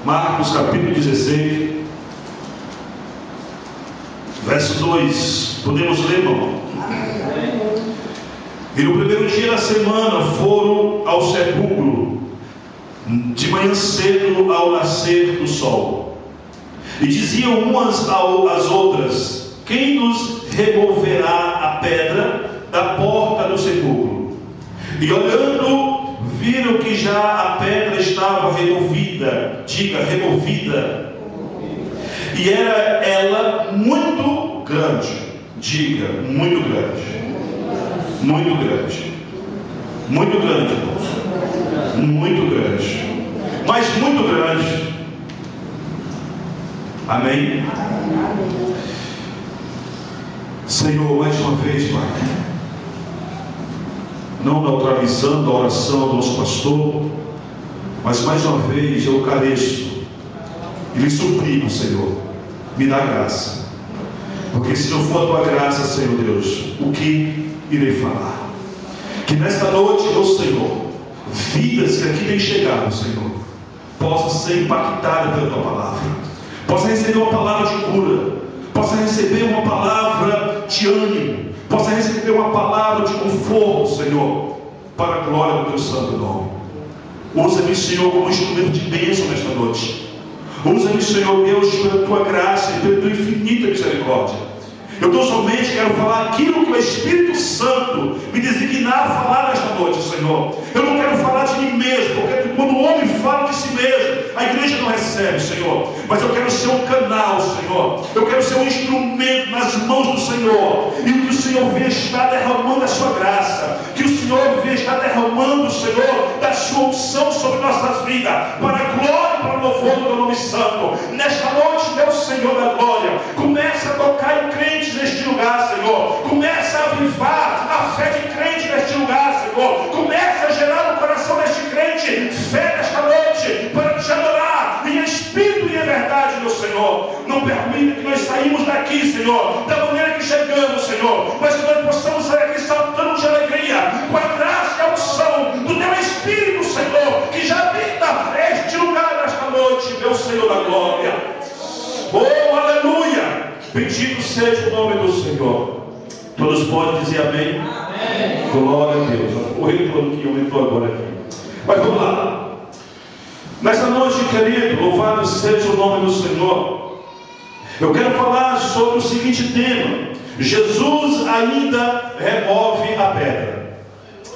Marcos capítulo 16, verso 2. Podemos ler, irmão? E no primeiro dia da semana foram ao sepulcro, de manhã cedo, ao nascer do sol. E diziam umas às outras: quem nos removerá a pedra da porta do sepulcro? E olhando, viram que já a pedra estava removida. Diga, removida. E era ela muito grande. Diga, muito grande. Muito grande. Muito grande, irmãos. Muito grande. Mas muito grande. Amém? Senhor, mais uma vez, Pai, não neutralizando a oração do nosso pastor, mas mais uma vez eu careço e lhe suplico, Senhor, me dá graça, porque se não for a tua graça, Senhor Deus, o que irei falar? Que nesta noite, meu Senhor, vidas que aqui têm chegado, Senhor, possam ser impactadas pela tua palavra, possam receber uma palavra de cura, possa receber uma palavra de ânimo, possa receber uma palavra de conforto, Senhor, para a glória do teu santo nome. Usa-me, Senhor, como instrumento de bênção nesta noite. Usa-me, Senhor Deus, pela tua graça e pela tua infinita misericórdia. Eu tão somente quero falar aquilo que o Espírito Santo me designar a falar nesta noite, Senhor. Eu não quero falar de mim mesmo, porque quando o homem fala de si mesmo, a igreja não recebe, Senhor. Mas eu quero ser um canal, Senhor. Eu quero ser um instrumento nas mãos do Senhor. E que o Senhor venha estar derramando a sua graça. Que o Senhor venha estar derramando, Senhor, da sua unção sobre nossas vidas, para a glória e para o louvor do teu nome santo. Nesta noite, meu Senhor da glória, começa a tocar em crentes neste lugar, Senhor. Começa a avivar a fé de crente neste lugar, Senhor. Começa a gerar no coração deste crente fé nesta noite, para te adorar em espírito e em verdade, meu Senhor. Não permita que nós saímos daqui, Senhor, da maneira que chegamos, Senhor, mas que nós possamos sair aqui saltando de alegria, com a graça e a unção do teu Espírito, Senhor, que já habita este lugar nesta noite, meu Senhor da glória. Oh, aleluia! Bendito seja o nome do Senhor. Todos podem dizer amém? Amém. Glória a Deus. O retorno que aumentou agora aqui. Mas vamos lá. Nesta noite, querido, louvado seja o nome do Senhor. Eu quero falar sobre o seguinte tema: Jesus ainda remove a pedra.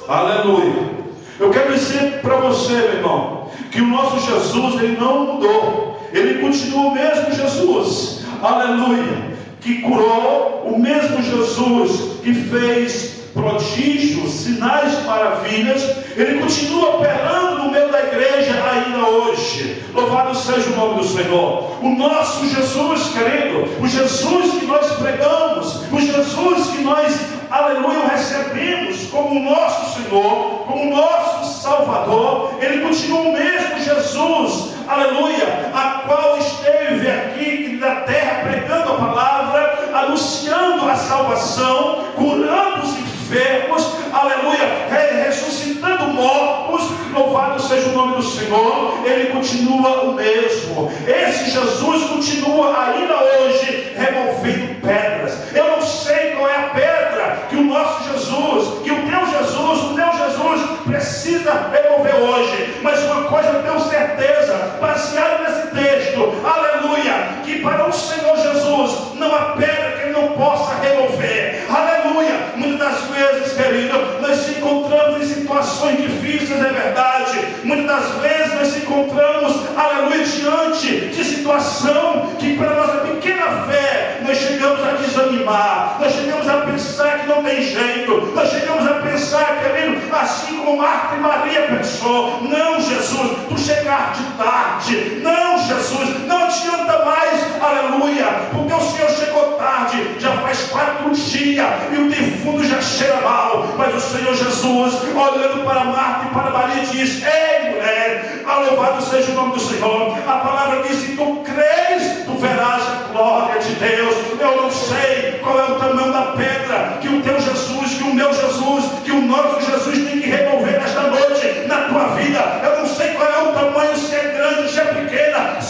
Aleluia. Eu quero dizer para você, meu irmão, que o nosso Jesus, ele não mudou. Ele continua o mesmo Jesus. Aleluia. Que curou, o mesmo Jesus que fez prodígios, sinais, maravilhas, ele continua operando no meio da igreja ainda hoje. Louvado seja o nome do Senhor. O nosso Jesus, querido, o Jesus que nós pregamos, o Jesus que nós, aleluia, recebemos como nosso Senhor, como nosso Salvador, ele continua o mesmo Jesus, aleluia, a qual esteve aqui na terra pregando a palavra, anunciando a salvação, curando os enfermos, aleluia, ressuscitando mortos. Louvado seja o nome do Senhor. Ele continua o mesmo. Esse Jesus continua ainda hoje removendo pedras. Eu não sei qual é a pedra que o nosso Jesus, que o teu Jesus precisa remover hoje, mas uma coisa eu tenho certeza, baseado nesse texto, aleluia, que para o Senhor Jesus não há pedra que ele não possa remover. Aleluia. Muitas das vezes, querido, nós se encontramos em situações difíceis, é verdade. Muitas das vezes nós se encontramos, aleluia, diante de situação que para nossa pequena fé nós chegamos a desanimar, nós chegamos a pensar que não tem jeito, nós chegamos a pensar, querido, assim como Marta e Maria pensou: não, Jesus, tu chegaste tarde, não, Jesus, não adianta mais, aleluia, porque o Senhor chegou tarde, já faz 4 dias e o defunto já cheira mal. Mas o Senhor Jesus, olhando para Marta e para Maria, diz: ei, mulher, louvado seja o nome do Senhor. A palavra diz: se tu creres, tu verás a glória de Deus. Eu não sei qual é o tamanho da pedra que o teu Jesus, que o meu Jesus, que o nosso Jesus tem que remover nesta noite na tua vida. Eu não sei qual é o tamanho, se é grande, se é pequena,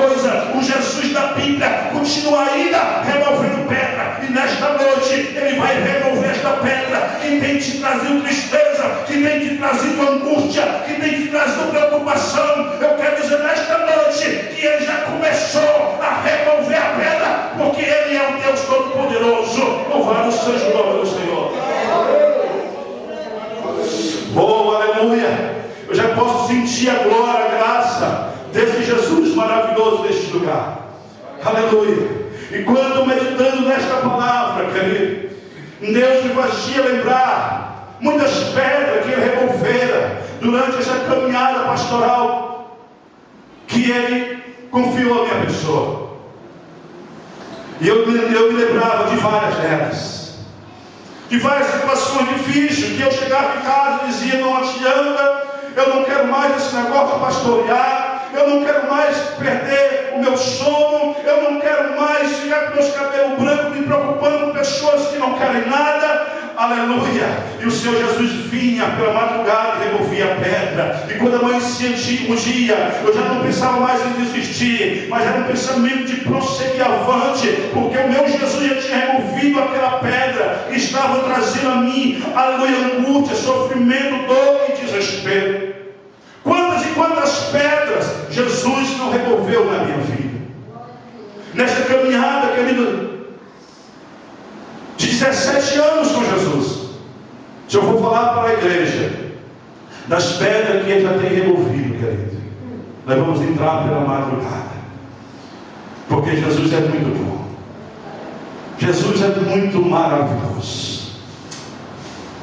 coisa: o Jesus da Bíblia continua ainda removendo pedra, e nesta noite Ele vai remover esta pedra que tem te trazido tristeza, que tem te trazido angústia, que tem te trazido preocupação. Eu quero dizer nesta noite que Ele já começou a remover a pedra, porque Ele é o Deus Todo-Poderoso. Louvado seja o nome do Senhor. Oh, aleluia! Eu já posso sentir a glória, a graça desse Jesus maravilhoso neste lugar. Aleluia! E quando meditando nesta palavra, querido, Deus me fazia lembrar muitas pedras que Ele removera durante essa caminhada pastoral que Ele confiou à minha pessoa. E eu me lembrava de várias delas, de várias situações difíceis, que eu chegava em casa e dizia: não adianta, eu não quero mais esse negócio de pastorear, eu não quero mais perder o meu sono, eu não quero mais ficar com meus cabelos brancos me preocupando com pessoas que não querem nada. Aleluia! E o Senhor Jesus vinha pela madrugada e removia a pedra. E quando amanhecia um dia, eu já não pensava mais em desistir, mas era um pensamento de prosseguir avante, porque o meu Jesus já tinha removido aquela pedra que estava trazendo a mim, aleluia, angústia, sofrimento, dor e desespero. Quantas e quantas pedras Jesus não removeu na minha vida? Nesta caminhada, querido, de 17 anos com Jesus. Se eu vou falar para a igreja das pedras que Ele já tem removido, querido, nós vamos entrar pela madrugada, porque Jesus é muito bom. Jesus é muito maravilhoso.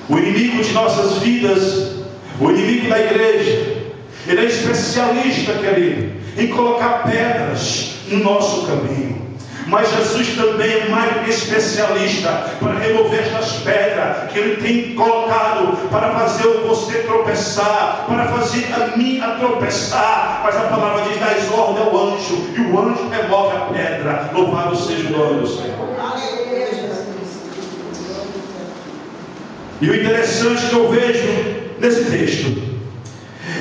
O inimigo de nossas vidas, o inimigo da igreja, ele é especialista, querido, em colocar pedras no nosso caminho. Mas Jesus também é mais do que especialista para remover estas pedras que Ele tem colocado para fazer você tropeçar, para fazer a mim a tropeçar. Mas a palavra diz: dá ordem ao anjo, e o anjo remove a pedra. Louvado seja o nome do Senhor. E o interessante que eu vejo nesse texto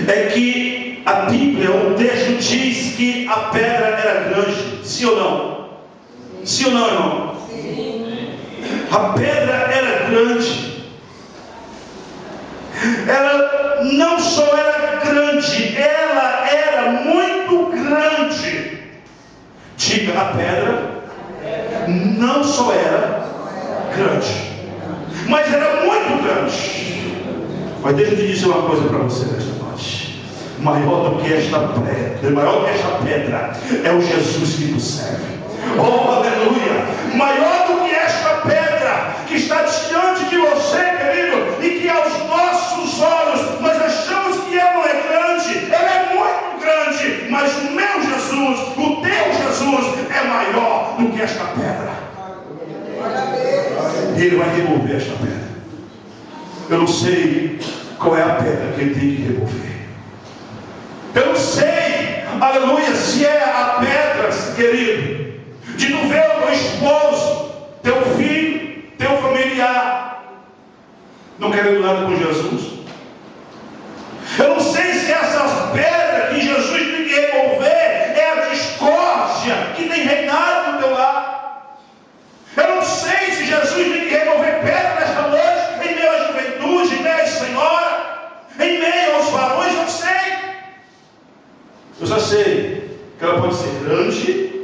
é que a Bíblia, o texto diz que a pedra era grande. Sim ou não? Sim ou não, irmão? Sim. A pedra era grande. Ela não só era grande, ela era muito grande. Diga: a pedra não só era grande, mas era muito grande. Mas deixa eu te dizer uma coisa para você nesta noite: maior do que esta pedra é o Jesus que nos serve. Oh, aleluia! Maior do que esta pedra que está diante de você, querido, e que aos nossos olhos nós achamos que ela não é grande, ela é muito grande, mas o meu Jesus, o teu Jesus, é maior do que esta pedra. Ele vai remover esta pedra. Eu não sei qual é a pedra que Ele tem que remover. Eu não sei, aleluia, se é a pedra, querido, de tu ver o teu esposo, teu filho, teu familiar não querendo nada com Jesus. Eu não sei se essas pedras que Jesus tem que remover é a discórdia que tem reinado no teu lar. Eu não sei se Jesus tem que remover pedra nesta noite, em meio à juventude, em meio à senhora, em meio aos varões. Não sei. Eu só sei que ela pode ser grande,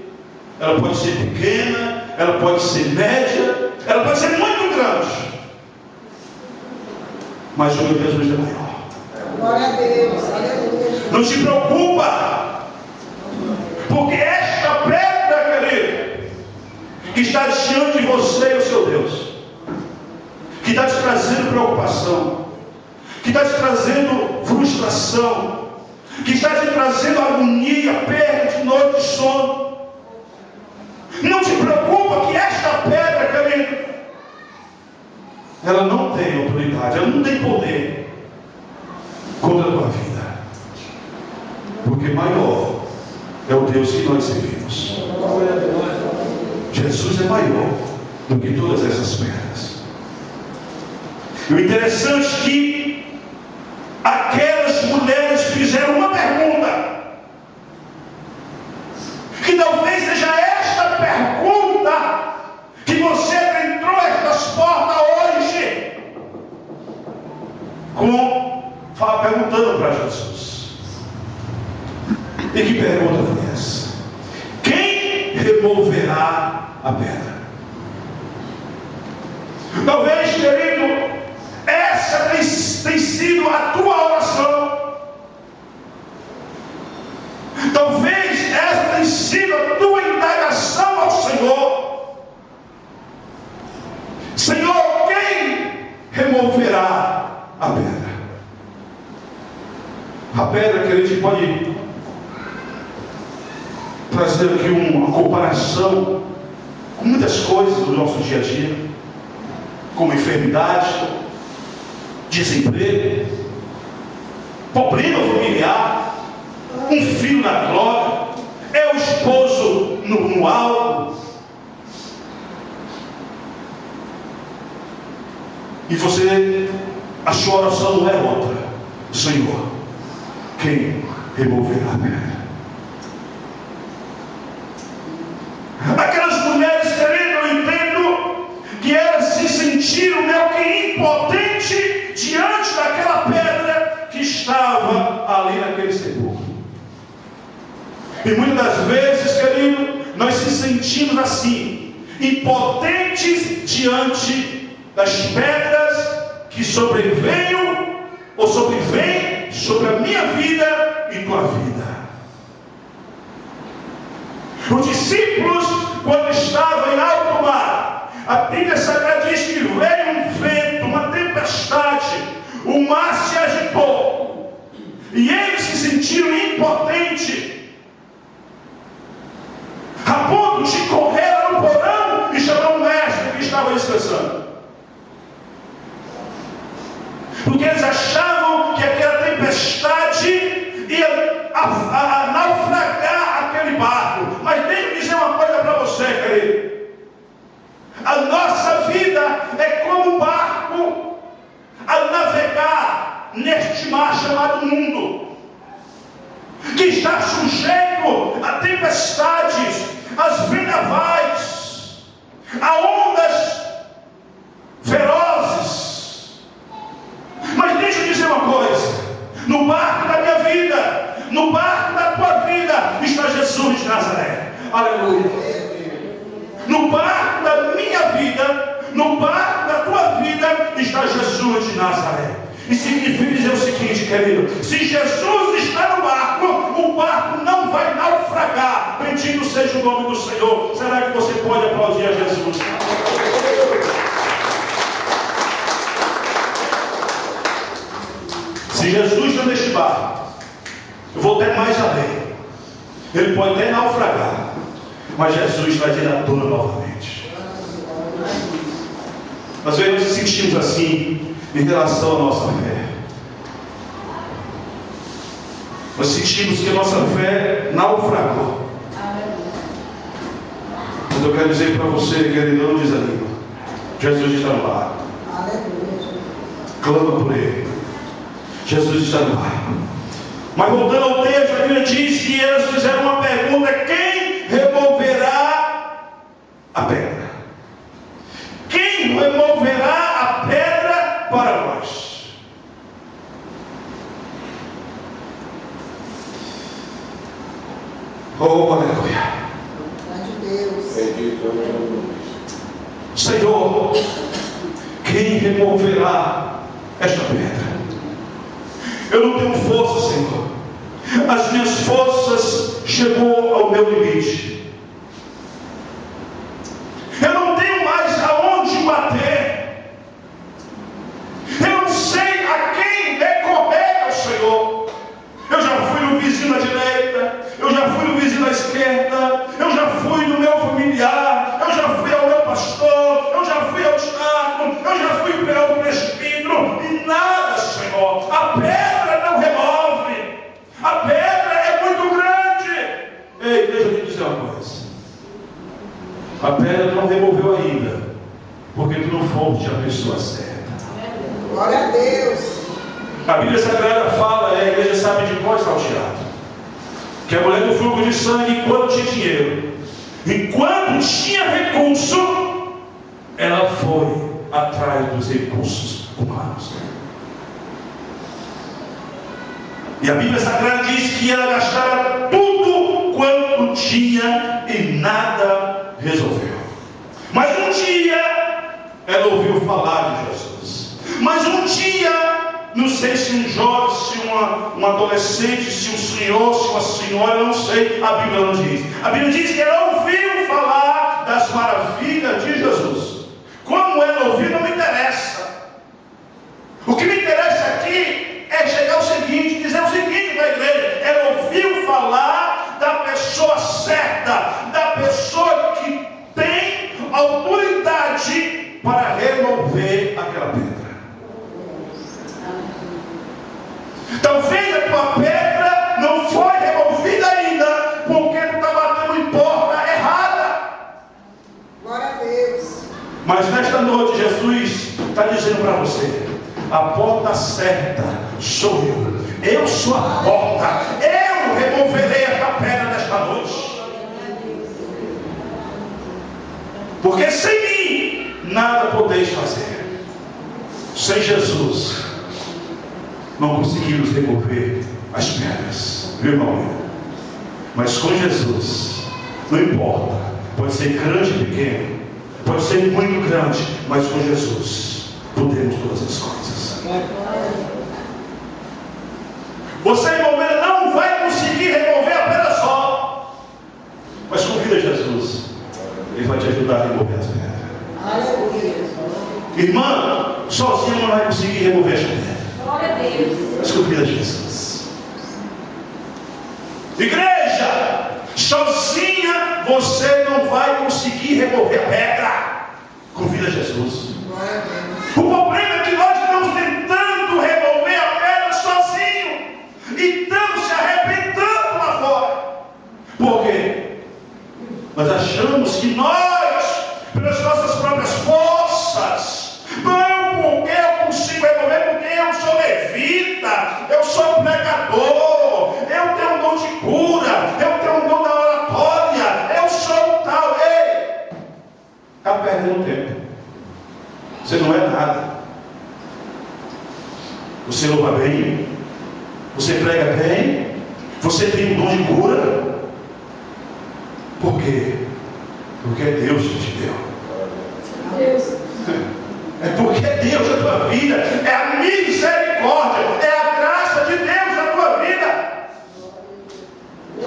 ela pode ser pequena, ela pode ser média, ela pode ser muito grande, mas o meu Jesus é maior. Glória a Deus, aleluia. Não se preocupa, porque esta pedra, querido, que está diante de você e o seu Deus, que está te trazendo preocupação, que está te trazendo frustração, que está te trazendo agonia, perda de noite de sono, não se preocupa que esta pedra, querido, ela não tem autoridade, ela não tem poder contra a tua vida, porque maior é o Deus que nós servimos. Jesus é maior do que todas essas pedras. E o interessante é que aquelas mulheres fizeram uma pergunta: E que pergunta foi essa? Quem removerá a pedra? Talvez, querido, essa tem sido a tua oração. Talvez essa tenha sido a tua indagação ao Senhor. Senhor, quem removerá a pedra? A pedra que a gente pode trazer aqui uma comparação com muitas coisas do nosso dia a dia, como enfermidade, desemprego, problema familiar, um filho na droga, é o esposo no álcool. E você, a sua oração não é outra. Senhor, quem removerá a pedra? Aquelas mulheres, querido, eu entendo que elas se sentiram meio que impotente diante daquela pedra que estava ali naquele sepulcro. E muitas das vezes, querido, nós se sentimos assim, impotentes diante das pedras que sobrevêm ou sobrevêm sobre a minha vida e tua vida. Os discípulos, quando estavam em alto mar, a Bíblia Sagrada diz que veio um vento, uma tempestade, o mar se agitou, e eles se sentiram impotentes, a ponto de correr no porão e chamar o mestre que estava descansando, porque eles achavam que aquela tempestade ia a naufragar aquele barco. Mas deixa eu dizer uma coisa para você, querido. A nossa vida é como um barco a navegar neste mar chamado mundo, que está sujeito a tempestades, às vendavais, a ondas ferozes. Mas deixa eu dizer uma coisa: no barco da minha vida, no barco da tua vida, está Jesus de Nazaré. Aleluia. No barco da minha vida, no barco da tua vida, está Jesus de Nazaré. E significa dizer o seguinte, querido: se Jesus está no barco, o barco não vai naufragar. Bendito seja o nome do Senhor. Será que você pode aplaudir a Jesus? Se Jesus está neste barco, eu vou até mais além. Ele pode até naufragar, mas Jesus vai ter a dona novamente. Às vezes nós nos sentimos assim em relação à nossa fé. Nós sentimos que a nossa fé naufragou. Mas eu quero dizer para você, querido, não desanima. Jesus está no barco. Clama por Ele. Jesus está no barco. Mas voltando ao texto, a Bíblia diz que eles fizeram uma pergunta: quem removerá a pedra? Quem removerá a pedra para nós? Oh, aleluia. Senhor, quem removerá esta pedra? Eu não tenho força, Senhor. As minhas forças chegou ao meu limite. Eu não tenho mais aonde bater. Eu não sei a quem recorrer ao Senhor. Eu já fui no vizinho à direita, eu já fui no vizinho à esquerda, eu já fui no meu familiar, eu já fui ao meu pastor, eu já fui ao diácono, eu já fui ao presbítero, e nada, Senhor. A pedra não remove. A pedra é muito grande. Ei, deixa eu te dizer uma coisa: a pedra não removeu ainda, porque tu não foste a pessoa certa. Glória a Deus. A Bíblia Sagrada fala, a igreja sabe de qual salteado, que a mulher do fluxo de sangue, enquanto tinha dinheiro, enquanto tinha recurso, ela foi atrás dos recursos humanos. E a Bíblia Sagrada diz que ela gastara tudo quanto tinha e nada resolveu. Mas um dia ela ouviu falar de Jesus. Mas um dia, não sei se um jovem, se um adolescente, se um senhor, se uma senhora, eu não sei, a Bíblia não diz. A Bíblia diz que ela ouviu falar das maravilhas de Jesus. Como ela ouviu não me interessa. O que me interessa aqui é chegar ao seguinte, dizer o seguinte para a igreja: ela ouviu falar da pessoa certa, da pessoa que tem autoridade para remover aquela pedra. Talvez a tua pedra não foi removida ainda, porque tu está batendo em porta errada. Glória a Deus. Mas nesta noite Jesus está dizendo para você: a porta certa sou eu sou a porta, eu removerei esta pedra nesta noite. Porque sem mim nada podeis fazer. Sem Jesus não conseguimos remover as pedras, viu, irmão? Mas com Jesus, não importa, pode ser grande ou pequeno, pode ser muito grande, mas com Jesus podemos todas as coisas. Você, irmão, não vai conseguir remover a pedra só, mas convida Jesus, Ele vai te ajudar a remover as pedras. Irmã, sozinha não vai conseguir remover as pedras. Glória a Deus. Mas convida Jesus. Igreja, sozinha você não vai conseguir remover a pedra. Convida Jesus. O problema é que nós estamos tentando remover a pedra sozinho e estamos se arrebentando lá fora. Por quê? Nós achamos que nós, pelas nossas próprias forças, não, porque eu consigo remover, porque eu sou levita, eu sou pregador, eu tenho um dom de cura, eu tenho um dom da oratória, eu sou tal. Ei, está perdendo tempo. Você não é nada. Você louva bem, você prega bem, você tem um dom de cura. Por quê? Porque é Deus que te deu. Deus. É porque é Deus na tua vida, é a misericórdia, é a graça de Deus na tua vida.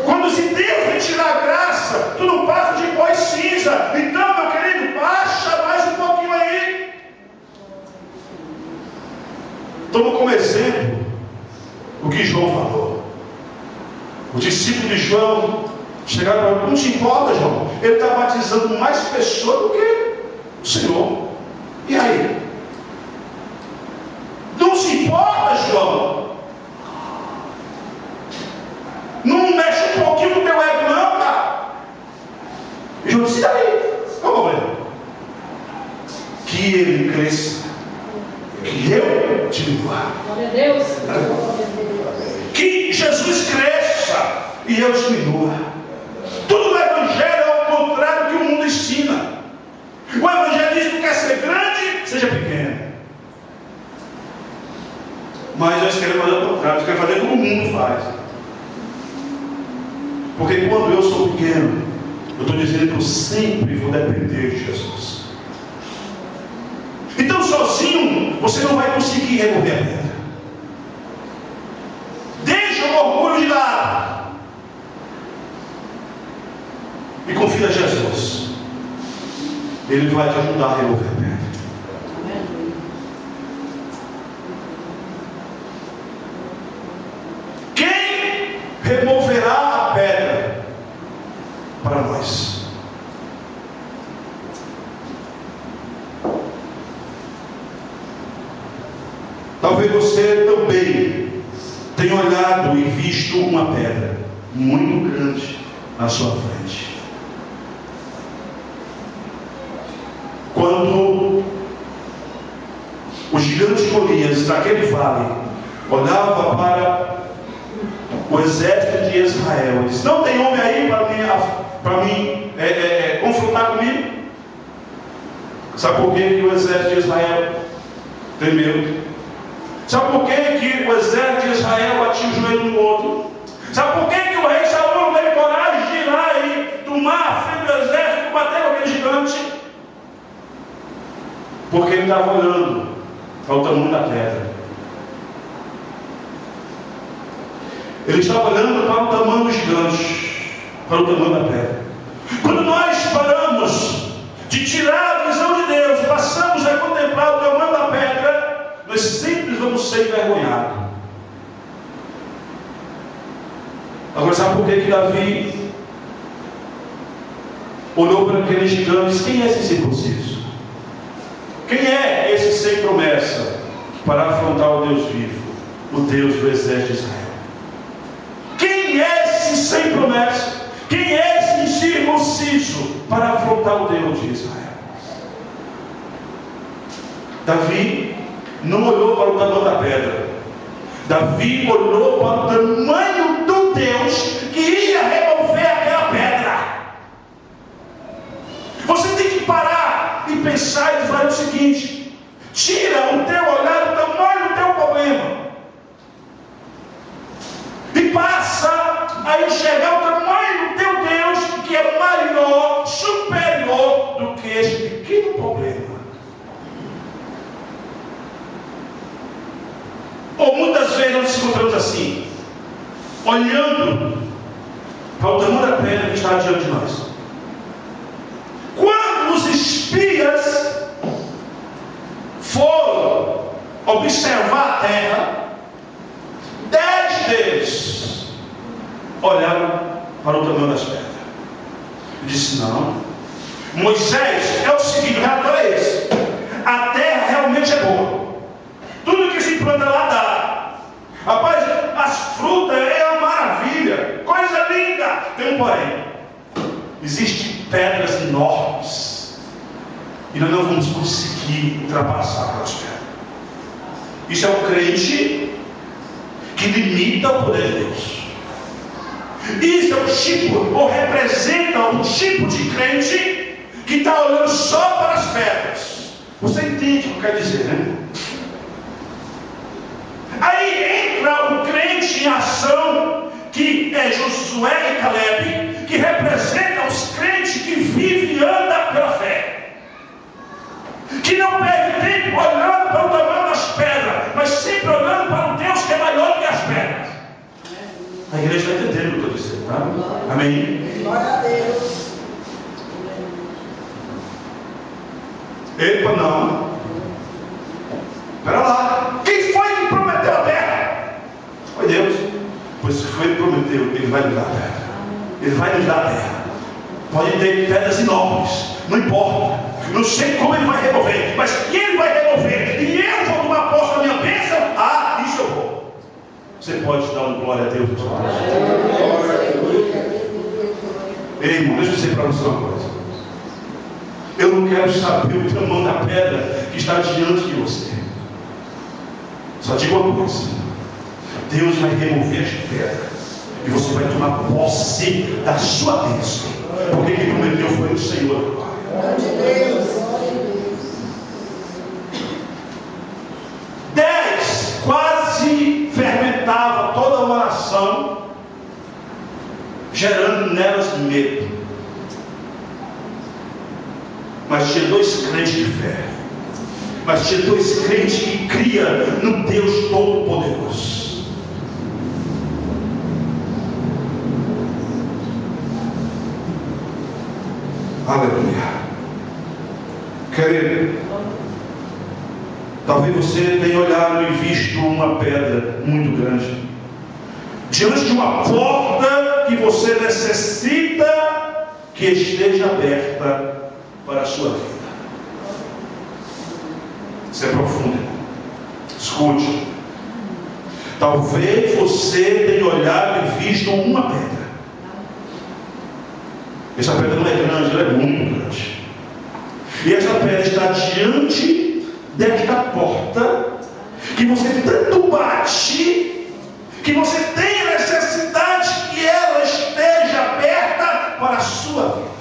Quando se Deus te tirar a graça, tu não passa de pó e cinza. Então, meu querido, baixa mais um pouquinho aí. Toma como exemplo o que João falou. O discípulo de João chegaram para ele: não te importa, João, ele está batizando mais pessoas do que o Senhor. E aí? Não se importa, João? Não mexe um pouquinho no teu ego, não, cara. E João disse: e aí? Como é? Que ele cresça, que eu diminua. Glória a Deus. Que Jesus cresça e eu diminua. Tudo no Evangelho é ao contrário do que o mundo ensina. O evangelismo quer ser grande, seja pequeno. Mas nós queremos fazer o contrário, nós queremos fazer como o mundo faz. Porque quando eu sou pequeno, eu estou dizendo que eu sempre vou depender de Jesus. Então sozinho você não vai conseguir remover a pedra. Deixa o orgulho de lado e confia em Jesus. Ele vai te ajudar a remover a pedra. Quem removerá a pedra para nós? Talvez você também tenha olhado e visto uma pedra muito grande à sua frente. Quando o gigante Golias, daquele vale, olhava para o exército de Israel, ele disse: não tem homem aí para mim confrontar comigo? Sabe por que o exército de Israel temeu? Sabe por que o exército de Israel batia o joelho no outro? Sabe por que o rei Saul não teve coragem de ir lá e tomar a frente do exército e bater com aquele gigante? Porque ele estava olhando para o tamanho da pedra. Ele estava olhando para o tamanho do gigante, para o tamanho da pedra. Quando nós paramos de tirar a visão de Deus, passamos a contemplar o tamanho da pedra, nós sempre vamos ser envergonhados. Agora, sabe por que Davi olhou para aquele gigante e disse: quem é esse circunciso? Quem é esse sem promessa para afrontar o Deus vivo, o Deus do exército de Israel? Quem é esse sem promessa? Quem é esse incircunciso para afrontar o Deus de Israel? Davi não olhou para o tamanho da pedra. Davi olhou para o tamanho do Deus que ia remover aquela pedra. Você tem que parar e pensar e fazer o seguinte: tira o teu olhar do tamanho do teu problema e passa a enxergar o tamanho do teu Deus, que é maior, superior do que esse pequeno problema. Ou muitas vezes nós nos encontramos assim, olhando para o tamanho da pedra que está diante de nós. Quando os espias foram observar a terra, 10 deles olharam para o tamanho das pedras. Eu disse: não, Moisés, é o seguinte, o relatório é esse: a terra realmente é boa, tudo que se planta lá dá. Rapaz, as frutas é uma maravilha, coisa linda. Tem um porém: existem pedras enormes e nós não vamos conseguir ultrapassar aquelas pedras. Isso é um crente que limita o poder de Deus. Isso é um tipo, ou representa um tipo de crente que está olhando só para as pedras. Você entende o que eu quero dizer, né? Aí entra o crente em ação, que é Josué e Caleb, que representa os crentes que vivem e andam pela fé, que não perde tempo olhando para o tamanho das pedras, mas sempre olhando para um Deus que é maior que as pedras. A igreja está entendendo o que eu estou dizendo, tá? Amém? Glória a Deus. Epa, não. Espera lá. Quem foi que prometeu a terra? Foi Deus. Pois se foi ele que prometeu, ele vai nos dar a terra. Ele vai nos dar a terra. Pode ter pedras enormes, não importa. Não sei como ele vai remover, mas que ele vai remover e eu vou tomar posse da minha bênção, isso eu vou. Você pode dar um glória a Deus? Ei, irmão, deixa eu dizer para você uma coisa. Eu não quero saber o tamanho da pedra que está diante de você. Só digo uma coisa: Deus vai remover as pedras e você vai tomar posse da sua bênção, porque quem prometeu foi o Senhor. Glória a Deus. 10 quase fermentava toda a oração, gerando nelas medo. Mas tinha 2 crentes de fé. Mas tinha 2 crentes que criam no Deus Todo-Poderoso. Aleluia. Querido, talvez você tenha olhado e visto uma pedra muito grande diante de uma porta que você necessita que esteja aberta para a sua vida. Isso é profundo. Escute. Talvez você tenha olhado e visto uma pedra. Essa pedra não é grande, ela é muito grande. E essa pedra está diante desta porta que você tanto bate, que você tem a necessidade que ela esteja aberta para a sua vida.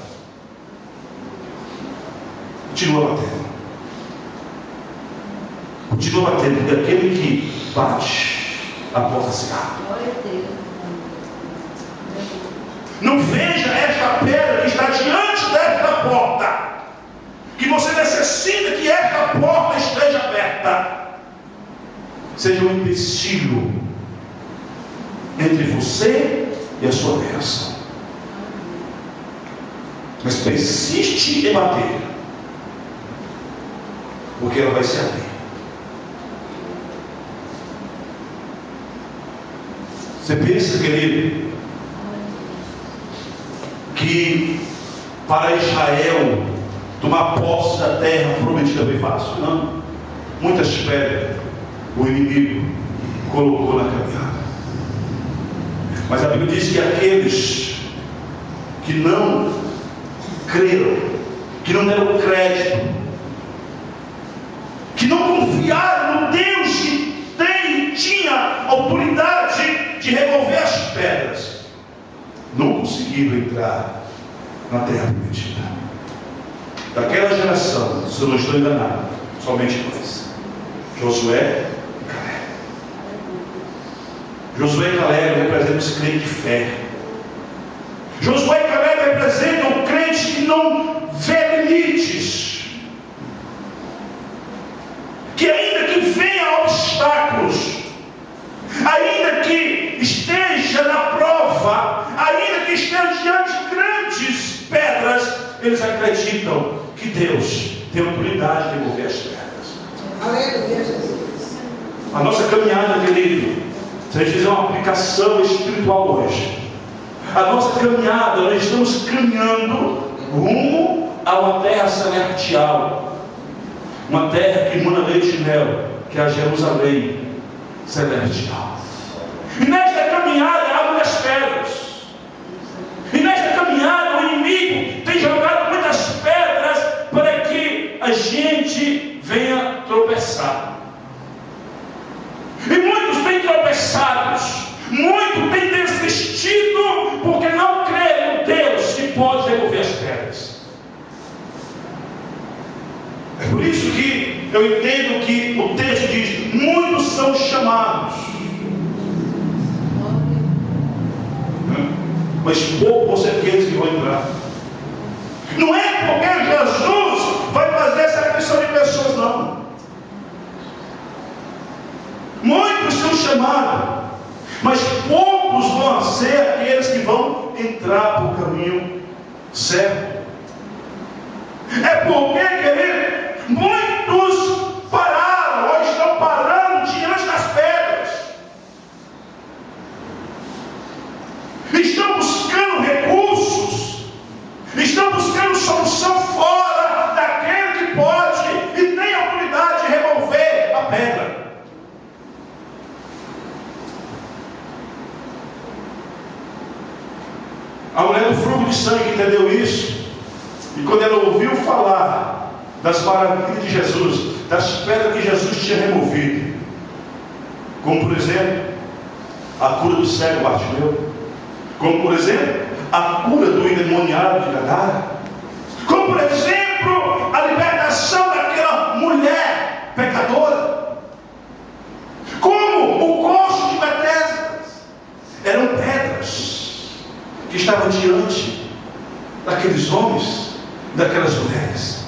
Continua batendo. Continua batendo, porque aquele que bate, a porta se abre. Glória a Deus. Não veja esta pedra que está diante desta porta, que você necessita que esta porta esteja aberta, seja um empecilho entre você e a sua bênção. Mas persiste em bater, porque ela vai se abrir. Você pensa, querido, que para Israel tomar posse da terra prometida foi fácil? Não. Muitas pedras o inimigo colocou na caminhada. Mas a Bíblia diz que aqueles que não creram, que não deram crédito, que não confiaram no Deus que tinha autoridade de remover as pedras, não conseguiram entrar na terra prometida. Daquela geração, se eu não estou enganado, somente dois: Josué e Caleb. Josué e Caleb representam os crentes de fé. Josué e Caleb representam crentes que não vê limites, que ainda que venha obstáculos, ainda que esteja na prova, ainda que esteja diante de grandes pedras, eles acreditam que Deus tem autoridade de remover as pedras. Aleluia, Jesus. A nossa caminhada, querido, se a gente fizer uma aplicação espiritual hoje, a nossa caminhada, nós estamos caminhando rumo a uma terra celestial, uma terra que emana leite e mel, que é a Jerusalém celestial. E nesta caminhada há muitas pedras. E nesta caminhada o inimigo tem jogado muitas pedras para que a gente venha tropeçar. E muitos têm tropeçados, muitos têm desistido porque não creem no Deus que pode remover as pedras. É por isso que eu entendo que o texto diz: muitos são chamados, mas poucos vão ser aqueles que vão entrar. Não é porque Jesus vai fazer essa questão de pessoas, não. Muitos são chamados, mas poucos vão ser aqueles que vão entrar para o caminho certo. É porque, querido, muitos pararam ou estão parando diante das pedras, estão buscando recursos, estão buscando solução fora daquele que pode e tem a autoridade de remover a pedra. A mulher do fluxo de sangue entendeu isso, e quando ela ouviu falar das maravilhas de Jesus, das pedras que Jesus tinha removido, como por exemplo a cura do cego Bartimeu, como por exemplo a cura do endemoniado de Gadara, como por exemplo a libertação daquela mulher pecadora, como o coxo de Betesda, eram pedras que estavam diante daqueles homens, daquelas mulheres.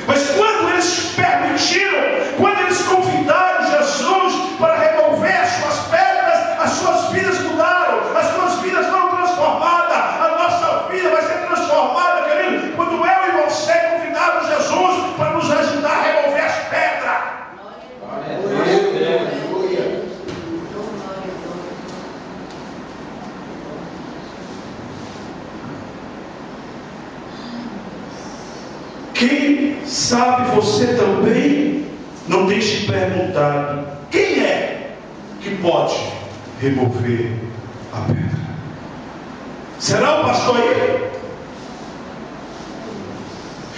Mas quando eles permitiram, quando eles convidaram Jesus para remover as suas pedras, as suas vidas mudaram, as suas vidas foram transformadas. A nossa vida vai ser transformada, querido, quando eu e você convidamos Jesus para nos ajudar a remover as pedras. Aleluia. Quem sabe você também não tem se perguntado: quem é que pode remover a pedra? Será o pastor aí?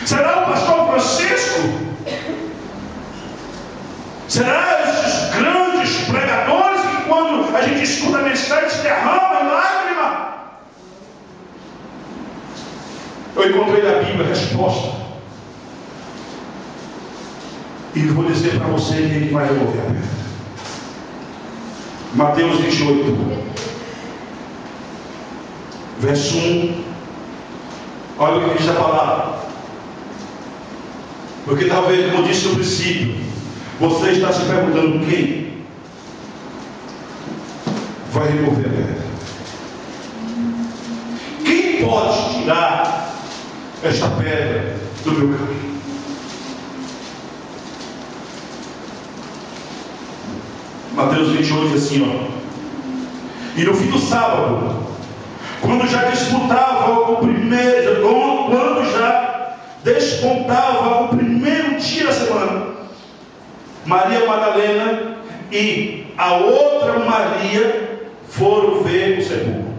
Será o pastor Francisco? Será esses grandes pregadores que quando a gente escuta a mensagem se derrama em lágrima? Eu encontrei na Bíblia a resposta. E vou dizer para você quem é que vai remover a pedra. Mateus 28, verso 1. Olha o que diz a palavra. Porque talvez, como eu disse no princípio, você está se perguntando quem vai remover a pedra. Quem pode tirar esta pedra do meu caminho? Mateus 28 diz assim, ó. E no fim do sábado, quando já despontava o primeiro dia da semana, Maria Madalena e a outra Maria foram ver o sepulcro.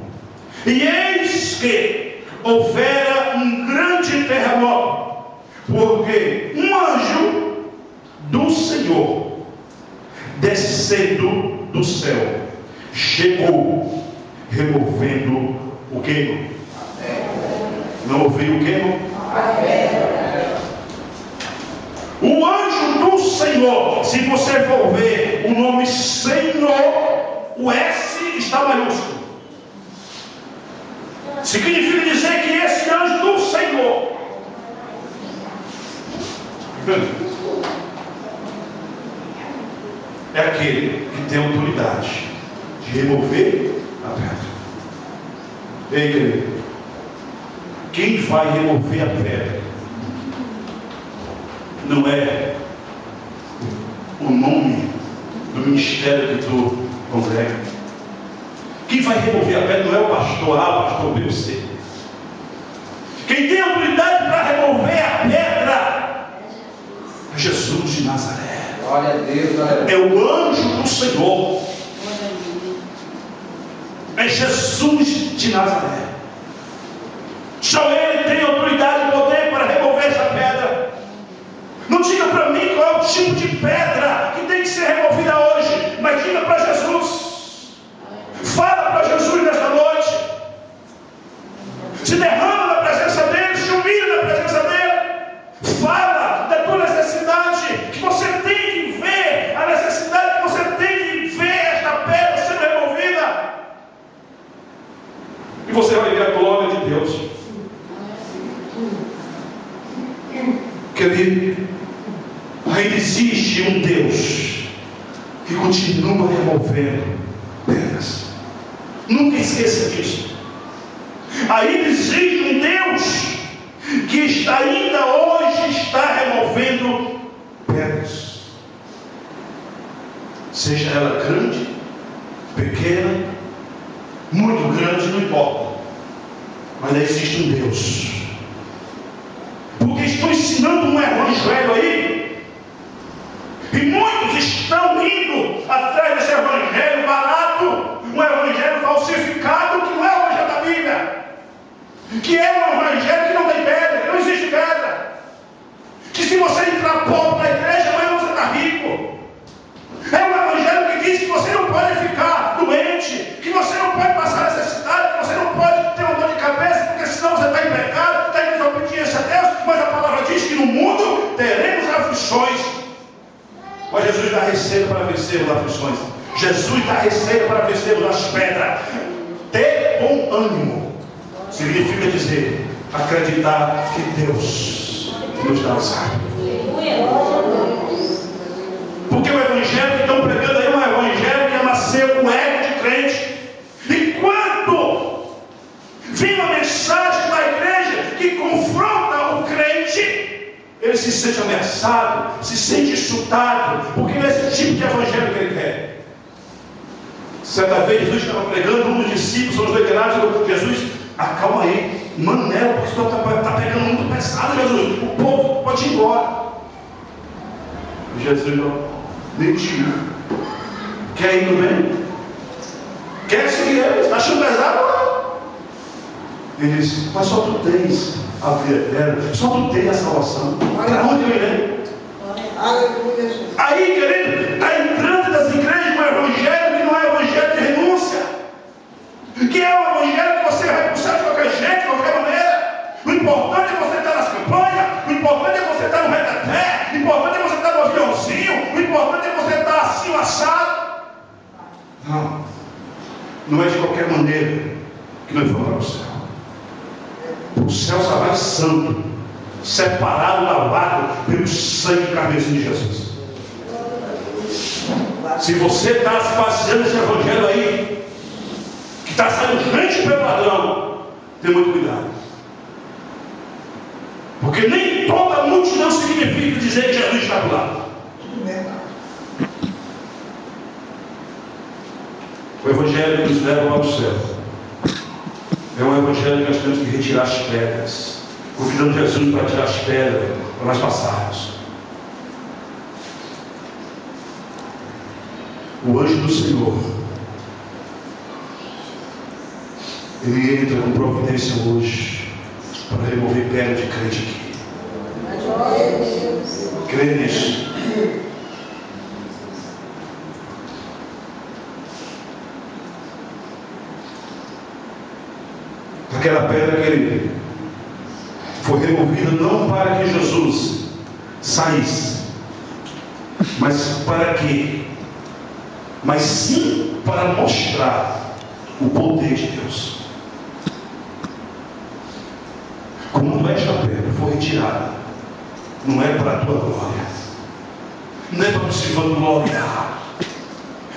E eis que houvera um grande terremoto, porque um anjo do Senhor, descendo do céu, chegou, removendo o quê? Não ouviu o quê? O anjo do Senhor. Se você for ver o nome Senhor, o S está maiúsculo. Significa dizer que esse anjo do Senhor é aquele que tem autoridade de remover a pedra. Ei, querido, quem vai remover a pedra não é o nome do ministério que tu congrega. Quem vai remover a pedra não é o pastor A, o pastor B ou C. Quem tem autoridade para remover a pedra é Jesus de Nazaré. Glória a Deus, glória a Deus. É o anjo do Senhor. É Jesus de Nazaré. Só Ele tem autoridade e poder para remover essa pedra. Não diga para mim qual é o tipo de pedra que tem que ser removida hoje, mas diga para Jesus. Fala para Jesus nesta noite. Se derrama na presença dele, se humilha na presença dele. Fala da tua necessidade, que você tem que ver a necessidade, que você tem que ver esta pedra sendo removida. E você vai ver a glória de Deus. Querido, ainda existe um Deus que continua removendo pedras. Nunca esqueça disso. Ainda existe um Deus que ainda hoje está removendo pedras. Seja ela grande, pequena, muito grande, não importa. Mas existe um Deus. Porque estou ensinando um evangelho aí, e muitos estão indo atrás desse evangelho barato, um evangelho falsificado, que não é o evangelho da Bíblia, que é um evangelho que não tem pedra, que não existe pedra, que se você entrar pobre na igreja, amanhã você está rico. É um evangelho que diz que você não pode ficar doente, que você não pode passar necessidade, que você não pode ter uma dor de cabeça, porque senão você está em pecado, está em desobediência a Deus. Mas a palavra diz que no mundo teremos aflições, mas Jesus dá receita para vencermos as aflições. Jesus dá receita para vencermos as pedras. Ter bom ânimo significa dizer, acreditar que Deus nos dá o sábio. Porque o evangelho que estão pregando aí é um evangelho que amasseu o ego de crente. E quando vem uma mensagem da igreja que confronta o crente, ele se sente ameaçado, se sente insultado, porque não é esse tipo de evangelho que ele quer. Certa vez Jesus estava pregando, um dos discípulos, são os veteranos, falou: Jesus, acalma aí, manela, porque você está pegando muito pesado, Jesus, o povo pode ir embora. E Jesus não, nem tio, quer ir bem? Quer seguir ele? Está achando pesado? Ele disse: mas só tu tens a vida eterna, só tu tens a salvação. Para onde eu irei? Aleluia, Jesus. Aí, querido, está entrando das igrejas um evangelho que não é evangelho de renúncia, que é um evangelho que você vai puxar de qualquer jeito, de qualquer maneira. O importante é você estar nas campanhas, o importante é você estar no reteté, o importante é você estar no aviãozinho. Não é de qualquer maneira que nós vamos para o céu. O céu só vai santo, separado, lavado pelo sangue carneiro de Jesus. Se você está fazendo esse evangelho aí, que está saindo gente pelo ladrão, tenha muito cuidado. Porque nem toda multidão significa dizer que Jesus está do lado. O evangelho que nos leva ao céu é um evangelho que nós temos que retirar as pedras, convidando Jesus para tirar as pedras para nós passarmos. O anjo do Senhor, ele entra com providência hoje para remover pedra de crente aqui. Crê nisso. Aquela pedra, querido, foi removida não para que Jesus saísse, mas para quê? Mas sim para mostrar o poder de Deus. Quando esta pedra for retirada, não é para a tua glória, não é para tu se vangloriar,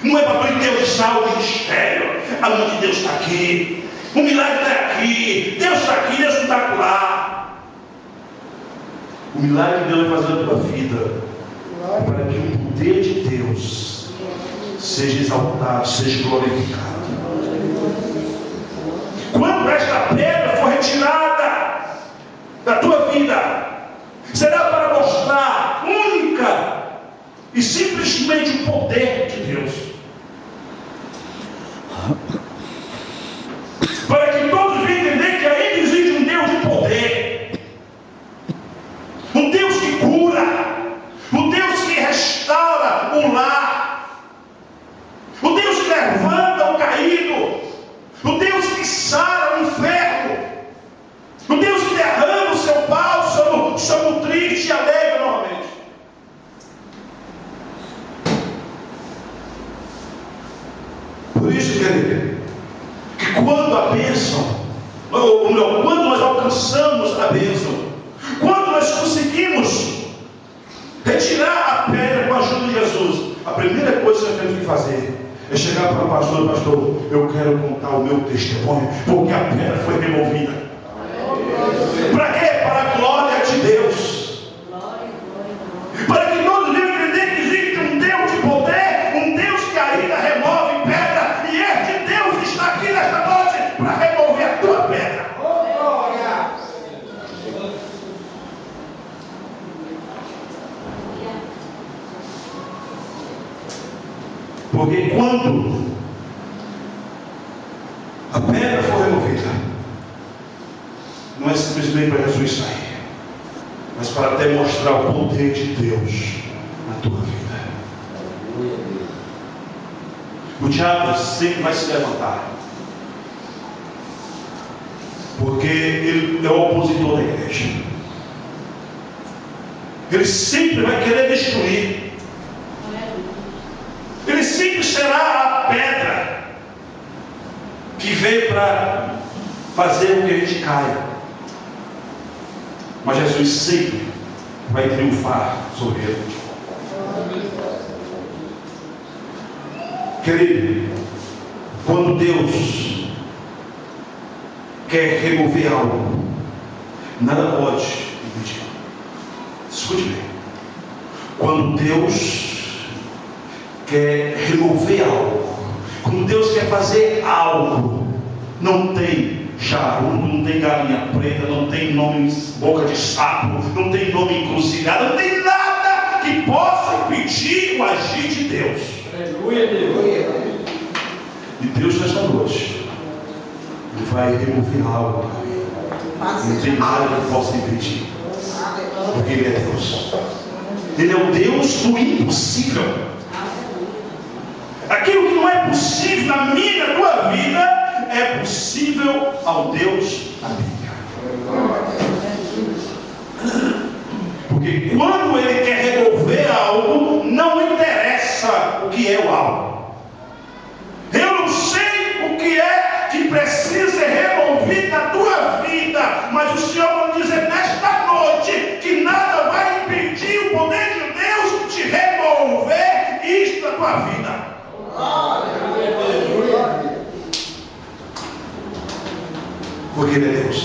não é para tu endeusar o ministério. A mão de Deus está aqui, o milagre está aqui, Deus está aqui, Deus não está lá. O milagre que Deus vai fazer na tua vida é para que o poder de Deus seja exaltado, seja glorificado. Quando esta pedra for retirada da tua vida, será para mostrar única e simplesmente o poder de Deus, para que todos venham entender que ainda existe um Deus de poder, um Deus que cura, um Deus que restaura o lar, o Deus que levanta o caído, o Deus que sara o enfermo, o Deus que derrama o seu bálsamo sobre o triste e alegre novamente. Por isso, querido, que quando a bênção, ou melhor, quando nós alcançamos a bênção, quando nós conseguimos retirar a pedra com a ajuda de Jesus, a primeira coisa que nós temos que fazer é chegar para o pastor: pastor, eu quero contar o meu testemunho, porque a pedra foi removida. Para quê? Para a glória de Deus. Para que todos venham entender que existe um Deus de poder, um Deus que ainda remove pedra, e este Deus está aqui nesta noite para remover a tua pedra. Porque quando a pedra for removida, não é simplesmente para Jesus sair, mas para até mostrar o poder de Deus na tua vida. O diabo sempre vai se levantar, porque ele é o opositor da igreja. Ele sempre vai querer destruir. Ele sempre será a pedra que veio para fazer com que a gente caia. Mas Jesus sempre vai triunfar sobre ele. Querido, quando Deus quer remover algo, nada pode impedir. Escute bem. Quando Deus quer remover algo, quando Deus quer fazer algo, não tem charuto, não tem galinha preta, não tem nome boca de sapo, não tem nome encruzilhada, não tem nada que possa impedir o agir de Deus. Aleluia, Deus. E Deus nesta noite, Ele vai remover algo. Não tem nada que possa impedir, porque Ele é Deus. Ele é o Deus do impossível. Aquilo que não é possível na minha e na tua vida é possível ao Deus da Bíblia. Porque quando Ele quer remover algo, não interessa o que é o algo. Eu não sei o que precisa ser removido na tua vida. Mas o Senhor vai dizer nesta noite que nada vai impedir o poder de Deus de remover isto da tua vida. Porque Ele é Deus.